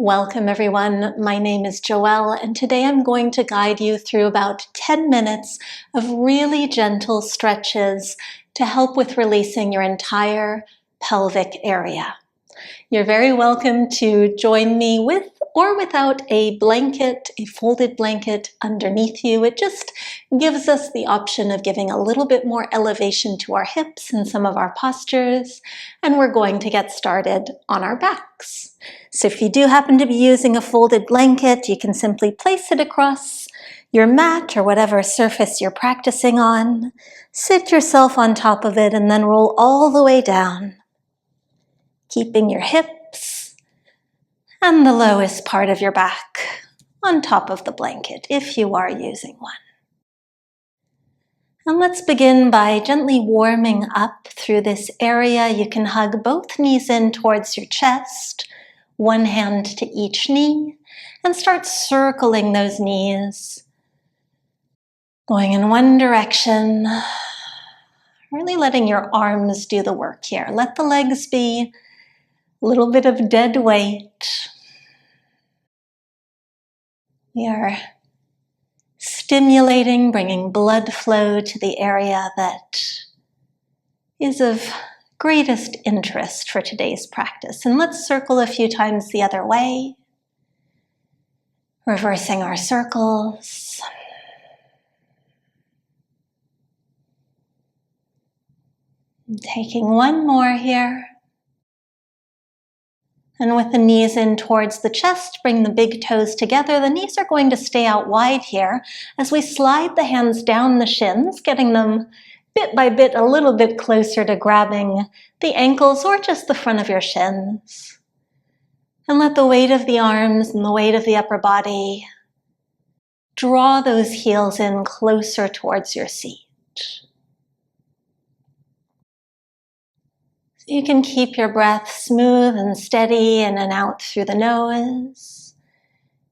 Welcome everyone, my name is Joelle and today I'm going to guide you through about 10 minutes of really gentle stretches to help with releasing your entire pelvic area. You're very welcome to join me with or without a blanket, a folded blanket underneath you. It just gives us the option of giving a little bit more elevation to our hips and some of our postures, and we're going to get started on our backs. So if you do happen to be using a folded blanket, you can simply place it across your mat or whatever surface you're practicing on. Sit yourself on top of it and then roll all the way down, keeping your hips and the lowest part of your back on top of the blanket if you are using one. And let's begin by gently warming up through this area. You can hug both knees in towards your chest, one hand to each knee, and start circling those knees, going in one direction, really letting your arms do the work here. Let the legs be a little bit of dead weight. We are stimulating, bringing blood flow to the area that is of greatest interest for today's practice. And let's circle a few times the other way, reversing our circles. And taking one more here. And with the knees in towards the chest, bring the big toes together. The knees are going to stay out wide here as we slide the hands down the shins, getting them bit by bit a little bit closer to grabbing the ankles or just the front of your shins. And let the weight of the arms and the weight of the upper body draw those heels in closer towards your seat. You can keep your breath smooth and steady in and out through the nose.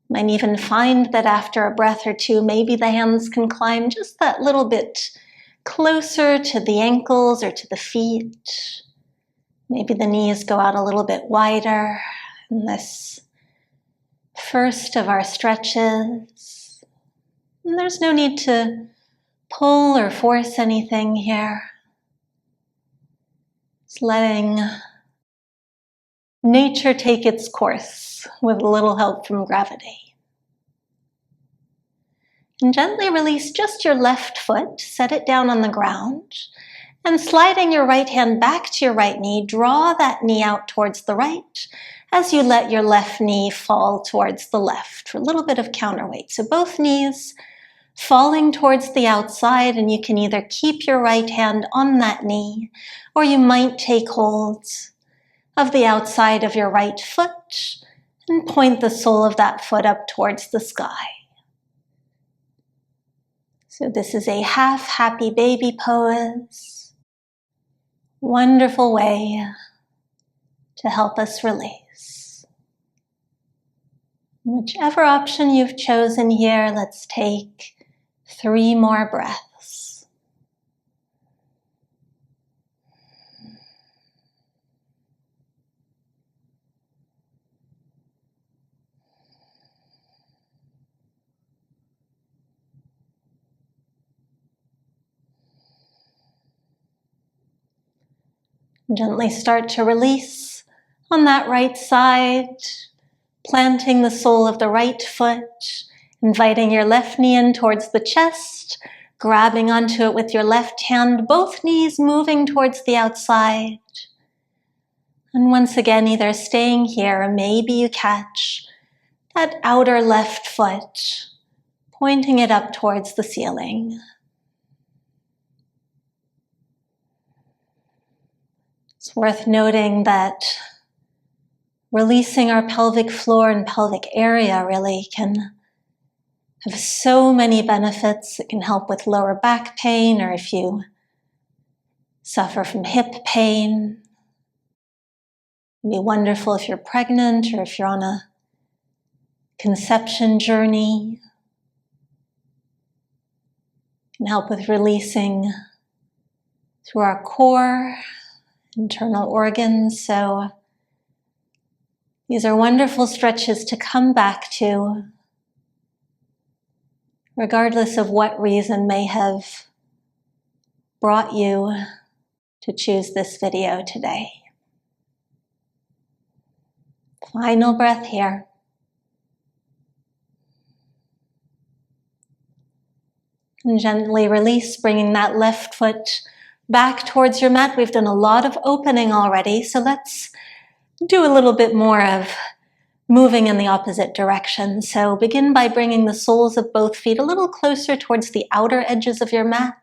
You might even find that after a breath or two, maybe the hands can climb just that little bit closer to the ankles or to the feet. Maybe the knees go out a little bit wider in this first of our stretches. And there's no need to pull or force anything here. Letting nature take its course with a little help from gravity. And gently release just your left foot, set it down on the ground, and sliding your right hand back to your right knee, draw that knee out towards the right as you let your left knee fall towards the left for a little bit of counterweight. So both knees falling towards the outside, and you can either keep your right hand on that knee or you might take hold of the outside of your right foot and point the sole of that foot up towards the sky. So this is a half happy baby pose. Wonderful way to help us release. Whichever option you've chosen here, let's take 3 more breaths. Gently start to release on that right side, planting the sole of the right foot, inviting your left knee in towards the chest, grabbing onto it with your left hand, both knees moving towards the outside. And once again, either staying here or maybe you catch that outer left foot, pointing it up towards the ceiling. It's worth noting that releasing our pelvic floor and pelvic area really can have so many benefits. It can help with lower back pain, or if you suffer from hip pain. It'd be wonderful if you're pregnant or if you're on a conception journey. It can help with releasing through our core, internal organs. So These are wonderful stretches to come back to, regardless of what reason may have brought you to choose this video today. Final breath here. And gently release, bringing that left foot back towards your mat. We've done a lot of opening already, so let's do a little bit more of moving in the opposite direction. So begin by bringing the soles of both feet a little closer towards the outer edges of your mat,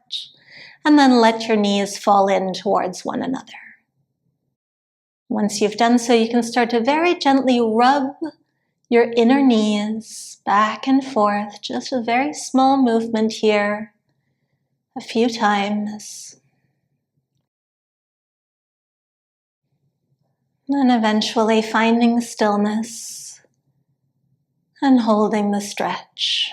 and then let your knees fall in towards one another. Once you've done so, you can start to very gently rub your inner knees back and forth, just a very small movement here, a few times. And eventually finding stillness and holding the stretch.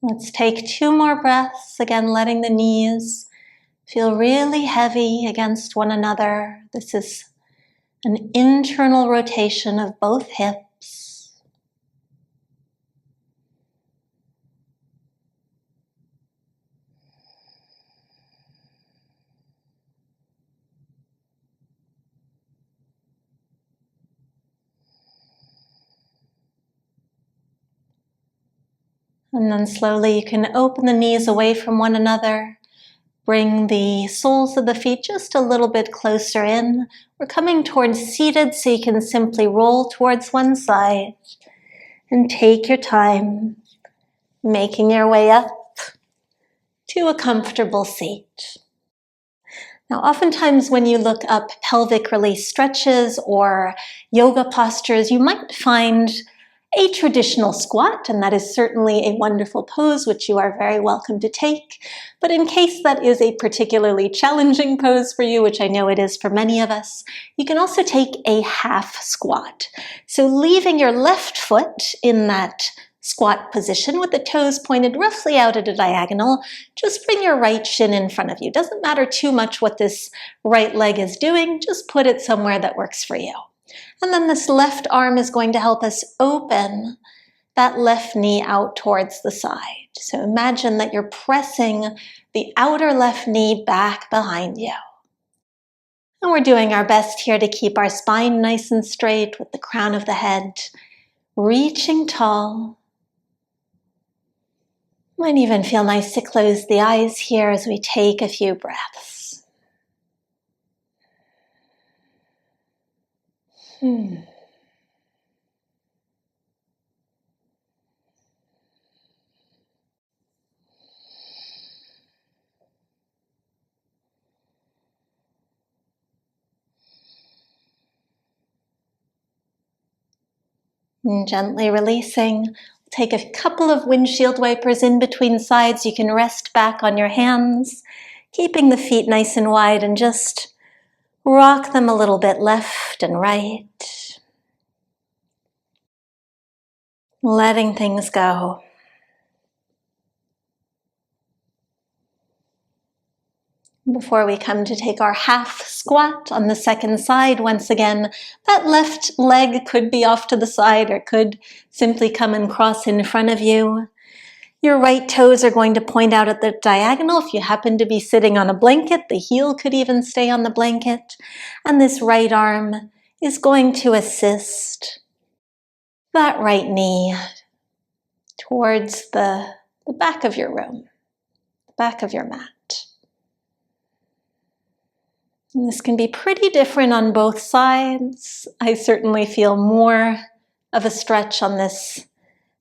Let's take 2 more breaths, again letting the knees feel really heavy against one another. This is an internal rotation of both hips. And then slowly you can open the knees away from one another. Bring the soles of the feet just a little bit closer in. We're coming towards seated, so you can simply roll towards one side and take your time, making your way up to a comfortable seat. Now, oftentimes when you look up pelvic release stretches or yoga postures, you might find a traditional squat, and that is certainly a wonderful pose, which you are very welcome to take. But in case that is a particularly challenging pose for you, which I know it is for many of us, you can also take a half squat. So leaving your left foot in that squat position with the toes pointed roughly out at a diagonal, just bring your right shin in front of you. Doesn't matter too much what this right leg is doing, just put it somewhere that works for you. And then this left arm is going to help us open that left knee out towards the side. So imagine that you're pressing the outer left knee back behind you. And we're doing our best here to keep our spine nice and straight with the crown of the head reaching tall. Might even feel nice to close the eyes here as we take a few breaths. And gently releasing. Take a couple of windshield wipers in between sides. You can rest back on your hands, keeping the feet nice and wide, and just rock them a little bit left and right. Letting things go. Before we come to take our half squat on the second side, once again, that left leg could be off to the side or could simply come and cross in front of you. Your right toes are going to point out at the diagonal. If you happen to be sitting on a blanket, the heel could even stay on the blanket. And this right arm is going to assist that right knee towards the back of your room, the back of your mat. And this can be pretty different on both sides. I certainly feel more of a stretch on this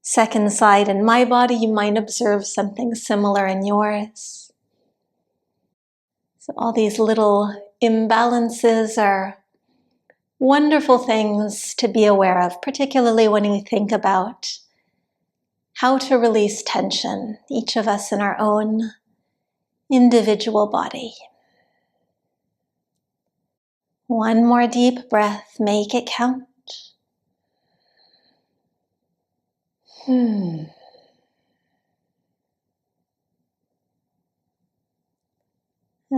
second side in my body. You might observe something similar in yours. So all these little imbalances are wonderful things to be aware of, particularly when we think about how to release tension, each of us in our own individual body. One more deep breath, make it count. And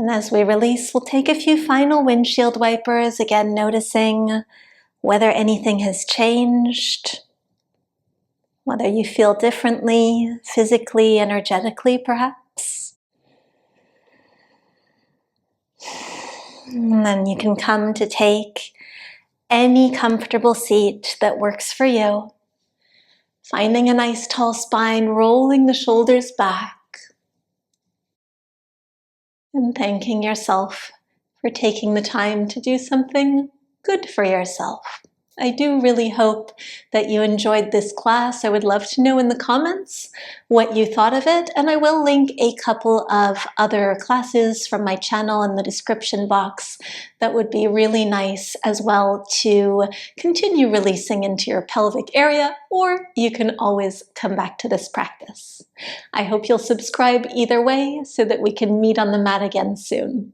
as we release, we'll take a few final windshield wipers, again noticing whether anything has changed, whether you feel differently, physically, energetically perhaps. And then you can come to take any comfortable seat that works for you. Finding a nice tall spine, rolling the shoulders back, and thanking yourself for taking the time to do something good for yourself. I do really hope that you enjoyed this class. I would love to know in the comments what you thought of it, and I will link a couple of other classes from my channel in the description box that would be really nice as well to continue releasing into your pelvic area, or you can always come back to this practice. I hope you'll subscribe either way so that we can meet on the mat again soon.